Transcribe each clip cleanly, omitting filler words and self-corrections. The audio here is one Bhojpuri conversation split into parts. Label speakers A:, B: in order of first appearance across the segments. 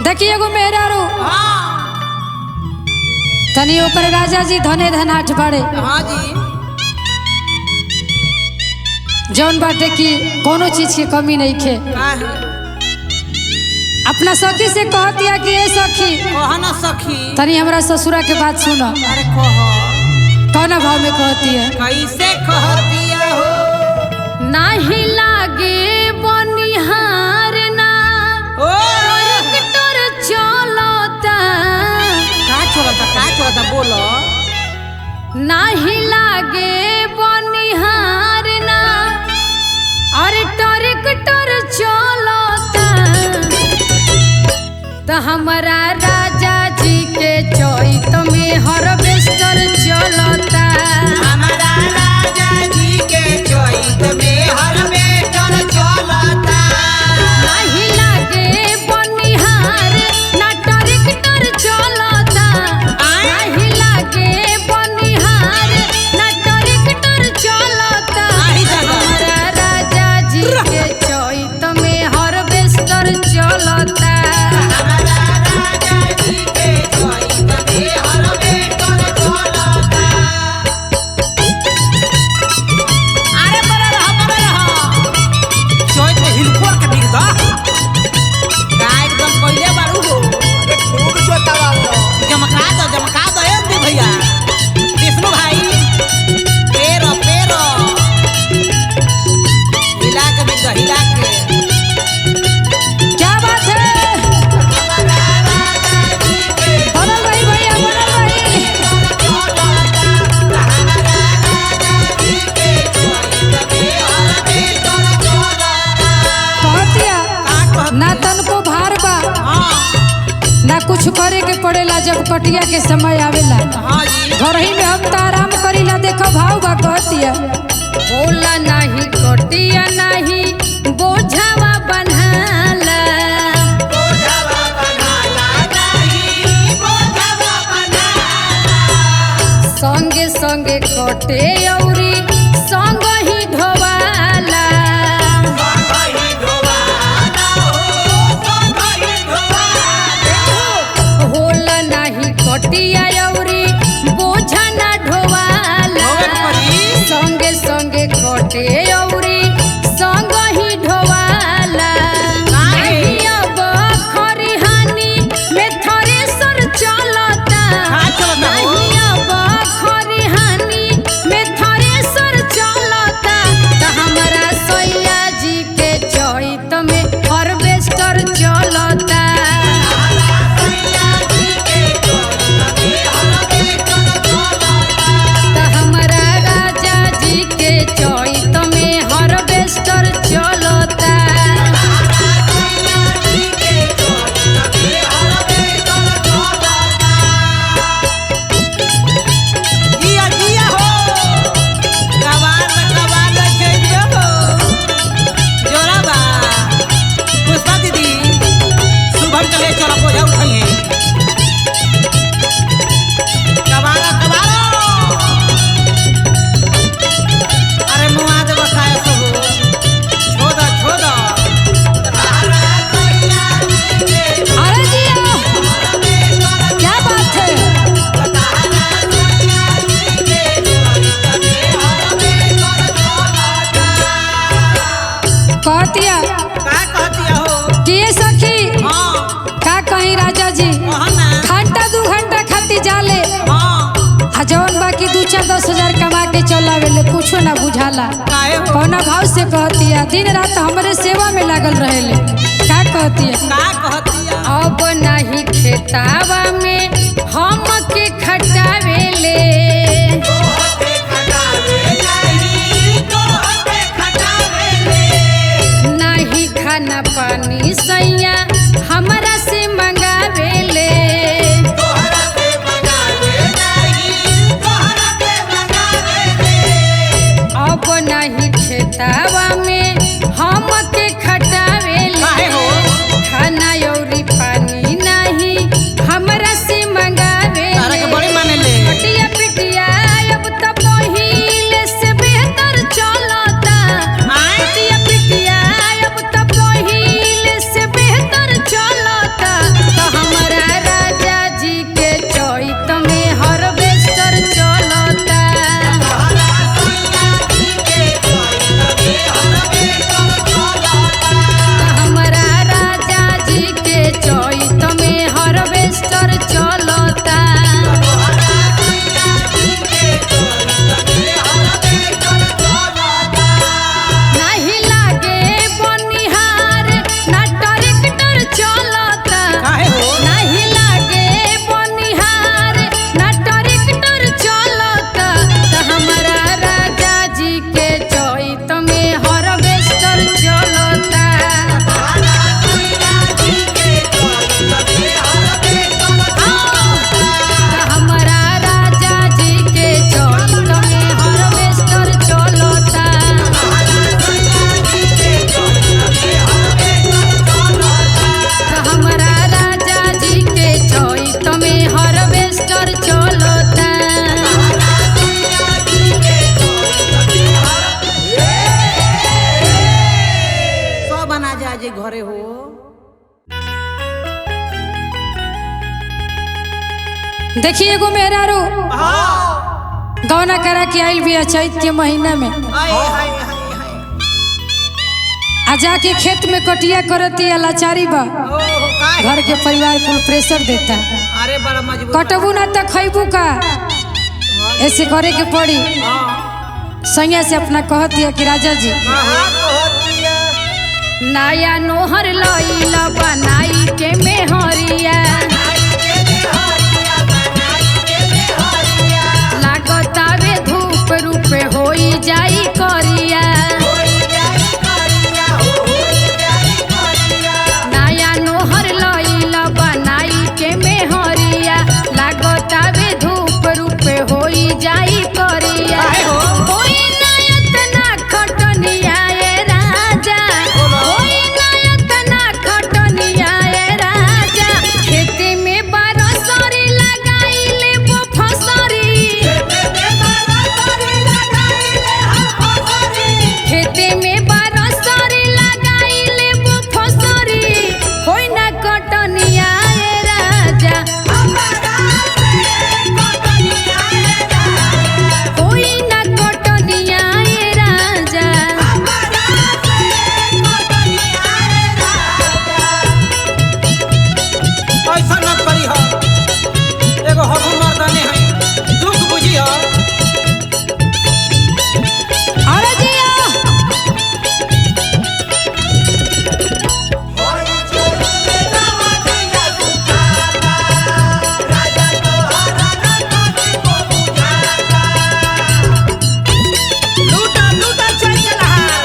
A: देखिए एगो मेहरारू
B: हाँ
A: तनी ओकर राजा जी धने धनाठ बाड़े
B: हाँ जी
A: जौन बाटे की कोनो चीज की कमी नहीं खे। अपना सखी से कह दिया कि ए सखी
B: कह ना सखी
A: तनी हमरा ससुरा के बात सुनो।
B: अरे कह
A: कौन भाव में कहती है
B: कैसे कहतिया हो
A: नाही लागे बनिहार ना
B: ओ
A: ट्रैक्टर चलता
B: का चलता बोलो
A: नाही लागे बनिहार ना अरे ट्रैक्टर चलता तो हमारा राजा जी के चैत में हार्वेस्टर चलता।
B: हमारा राजा जी के चैत में हार्वेस्टर चलता।
A: नाही लागे बनिहार ना ट्रैक्टर चलता। नाही लागे बनिहार ना ट्रैक्टर चलता। हमारा राजा जी के चैत में हार्वेस्टर चलता। कुछ करे के पड़ेला जब कटिया के समय आवेला। घर ही में हम तो आराम करीला। देखो भाव बा कहतिया होला नहीं कटिया नहीं बोझावा बन्हाला संगे संगे कटे औरी संग ही ढोवाला। कटिया औरी बोझा ना ढोवाला संगे संगे कटे औरी संग ही ढोवाला। नहीं अब खरिहानी में थ्रेसर चलता। नहीं अब खरिहानी में थ्रेसर चलता। तो हमारा सैया जी के चैत में हार्वेस्टर चलता। चैत में हार्वेस्टर चलता।
B: पुष्पा दीदी शुभम चले चलो बोझा उठाइए
A: जौन बाकी 2-4-10 हजार कमा के चलावेले कुछो ना बुझाला। कौना भाव से कहतिया दिन रात हमरे सेवा में लागल रहेले। का कहतिया अब नहीं खेतावा में हम के खटावेले नहीं खाना पानी सैया हमरा से मंगावेले। अब नहीं खेतावा में हम के खटावेले खाना औरी पानी नहीं हमरा से मंगावेले। कटिया पिटिया अब तो पहिले से बेहतर चलता। कटिया पिटिया अब तो पहिले से
B: ना जा जे घरे हो।
A: देखिए एगो मेहरारू गौना करा के आइल भी चैत के महीना में आ जाके खेत में कटिया करती है लाचारी बा घर के परिवार को प्रेशर देता।
B: अरे बड़ा मजबूर
A: कटबू ना तो खैबू का ऐसे करे के पड़ी। सैया से अपना कहती है कि राजा जी नया नोहर लईला बनाई के मेहरिया लागतावे धूप रूपे होई जाई करिया नया नोहर लईला बनाई के मेहरिया लागतावे धूप रूपे होई जाई करिया होई नयतना खटनिया ए राजा होई नयतना खटनिया ए राजा खेते में बरसरी लगाइले वो फसरी खेते में बरसरी लगाइले वो फसरी होई ना कटनिया ए राजा होई ना कटनिया ए राजा
B: ऐसा न करी हो। एगो हबू मर्दाने है दुख बुझी हो।
A: अरे जिया
B: लूटा लूटा चल चला है।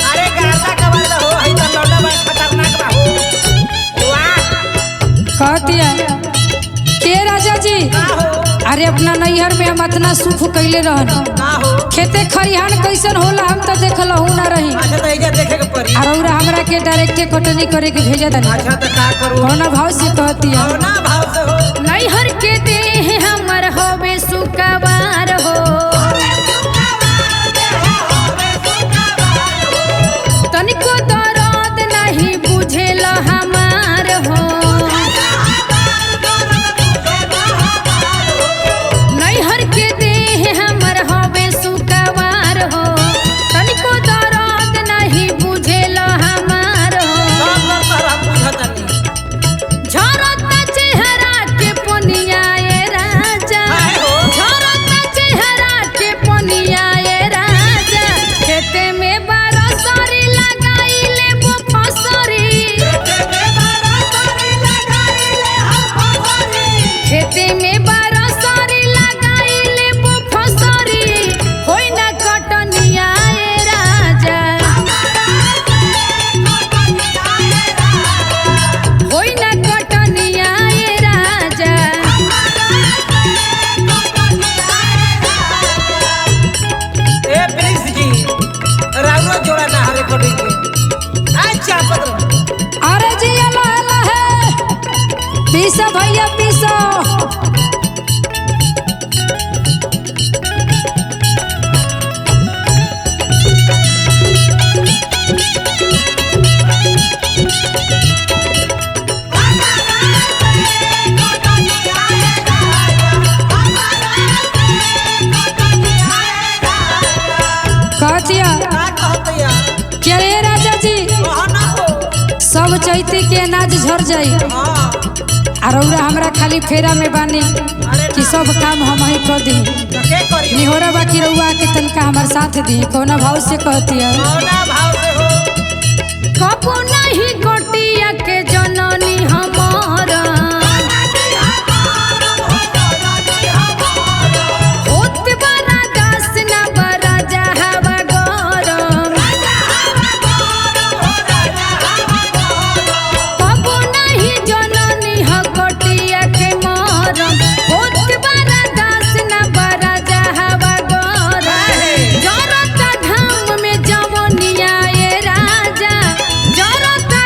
B: अरे गाता का वाला हो है तो लौंडा बड़ा खतरनाक बा हो। वाह
A: कहती है के राजा जी
B: का हो
A: अरे अपना नैहर में हम इतना सुख कैले रहन
B: का हो।
A: खेते खरिहान कैसन होला हम तो देखलहू ना रही
B: अच्छा तो एजा देखे के पड़ी।
A: और हमरा के डायरेक्टे कटनी करे के भेजा दनी
B: अच्छा तो का करू
A: कौना भाव से कहती है
B: कौना भाव से हो।
A: नैहर के देह हमर होवे सुकवार हो तनिको दर्द नहीं बुझेल हमार हो नैहर के देह हमर होवे सुकवार हो तनिको दर्द नहीं बुझेल हमार हो
B: सब लोग तोहरा बुझतनी।
A: झरता चेहरा के पनिया ए राजा
B: हाय हो।
A: झरता चेहरा के पनिया ए राजा खेते में बरसरी लगाइले वो फसरी खेते में बरसरी लगाइले वो फसरी होई ना कटनिया ए राजा होई ना कटनिया ए राजा
B: ए प्रिंस जी राउरो जोड़ा ना हरे कोटी के। अच्छा पत्र
A: अरे जी अल्लाह अल्लाह है पीसा भैया पीसा कहतिया
B: का कहतिया
A: क्या रे राजा जी
B: कहो ना हो।
A: सब चैती के अनाज झर जाई
B: हाँ
A: और हमरा खाली फेरा में बानी कि सब काम हम ही कर दी
B: तो के करी
A: निहोरा बाकी रउआ के तनका हमार साथ दी कौना भाव से कहती है
B: कौना भाव से हो।
A: कबू नहीं गोटिया के जननी हमारा होत बड़ा दास ना बड़ा जहावा गरम कबू नहीं जननी ह गोटिया के मरम होत बड़ा दास ना बड़ा जहावा गरम जरता घाम में जवनिया ए राजा जरता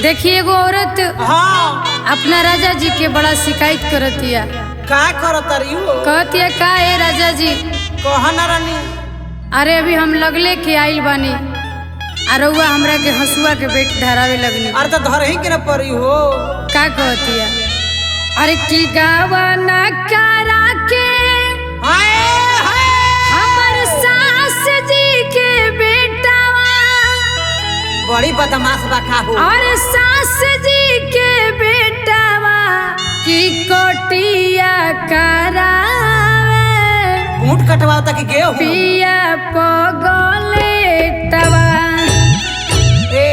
A: देखिए एगो औरत
B: हाँ
A: अपना राजा जी के बड़ा शिकायत करतिया।
B: का करतरियो
A: कहतिया का ए राजा जी
B: कहन रानी
A: अरे अभी हम लगले के आइल बानी आ रउआ हमरा के हंसुआ के बेट धरावे लगनी।
B: अरे तो धर ही के न परी हो।
A: का कहतिया अरे की गावा ना करा के
B: हाय हाय
A: हमर सास जी के बेटावा
B: बड़ी बदमाश बका हो।
A: और सास जी के बेटावा की कोटिया करावे
B: ऊँट कटवा तक गे हो।
A: पिया पगले तवा
B: ए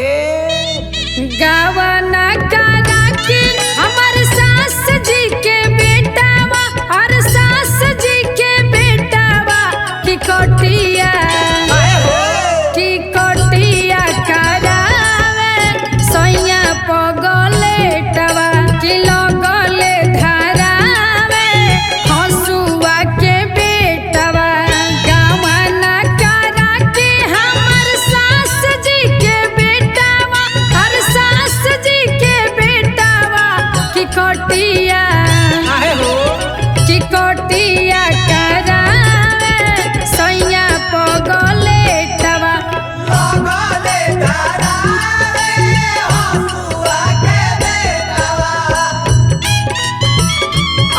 B: ए
A: गावा ना करा के हमर सास जी के बेटावा और सास जी के बेटावा की कोटिया
B: हाय हो
A: की कोटिया करावे सोया पगले तवा की लगले धरावे हंसुआ के बेटवा गावा ना करा के हमर सास जी के बेटावा हर सास जी के बेटावा की कोटिया
B: हाय हो
A: की कोटिया करावे सोया पगले तवा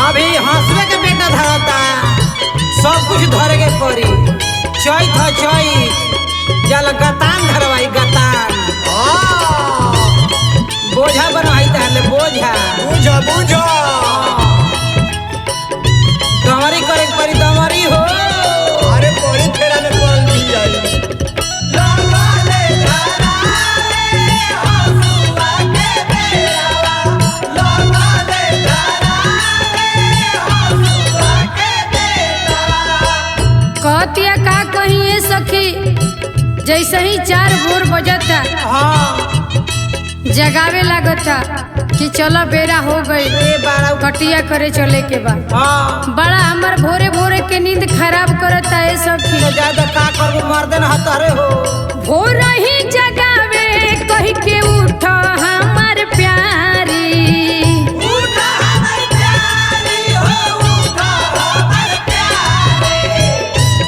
B: अभी हंसवे के बेटा धरता सब कुछ धरे के पड़ी। चैत है चैत जल गतान धरवाई गतान बोझा बनवाई तहले बोझा
C: बुझो बुझो
B: दमरी करे के पड़ी दमरी हो।
C: अरे बड़ी फेरा में पड़ल भी आई
A: कहतिया का कहिए सखी जैसे ही 4 भोर बजता
B: हाँ
A: जगावे लागता कि चलो बेरा हो गई
B: ए बारा
A: कटिया करे चले के बाद
B: हाँ
A: बड़ा हमर भोरे भोरे के नींद खराब करता है सखी।
B: तो ज्यादा का करबो मर्दन हतरे हो।
A: भोर ही जगावे कह के उठ हमर प्यारी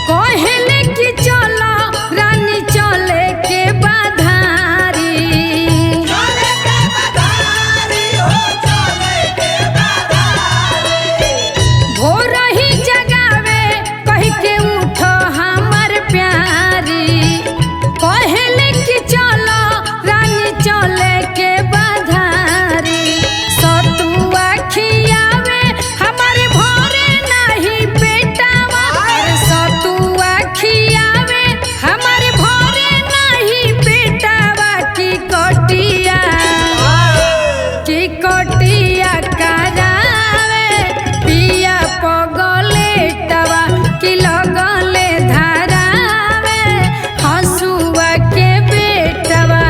A: कहले कि चलो रानी चले के बाधारी भोर ही जगावे कह के उठ हमर प्यारी कहले कि चलो रानी चले के बाधारी सतुआ खियावे हमर भोरे नहीं बेटावा अरे सतुआ खियावे हमर भोरे नहीं बेटावा की कोटिया करावे पिया पगले तवा की लगले धरावे हंसुआ के बेटवा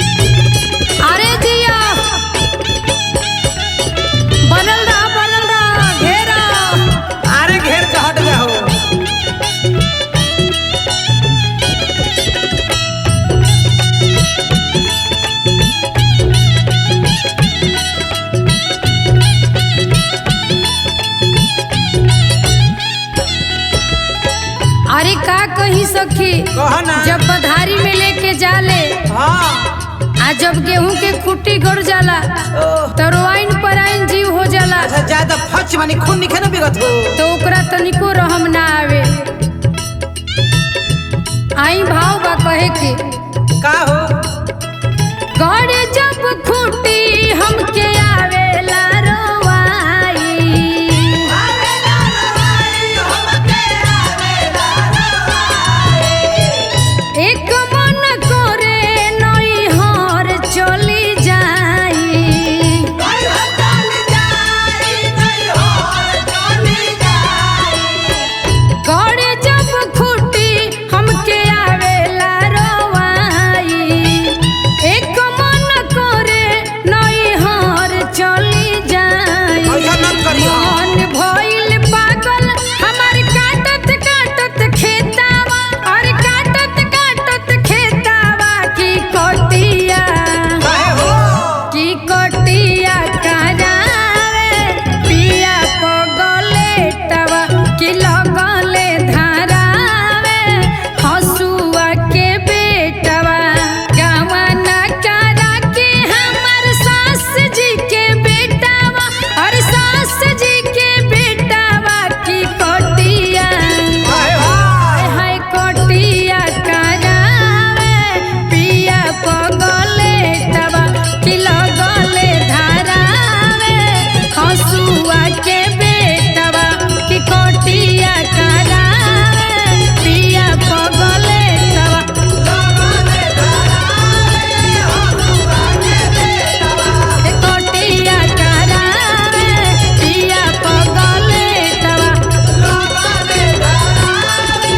A: अरे जिया बनल रहा घेरा
B: अरे घेर के हट गए हो।
A: अरे का कही सखी
B: कह ना
A: जब बधारी में लेके जाले
B: हाँ
A: आ जब गेहूं के खुट्टी गड़ जाला
B: ओह,
A: तो रोआइन पराइन जीव हो जाला
B: अच्छा ज्यादा फच मानी खून निखे ना बिगत हो।
A: तो ओकरा तनिको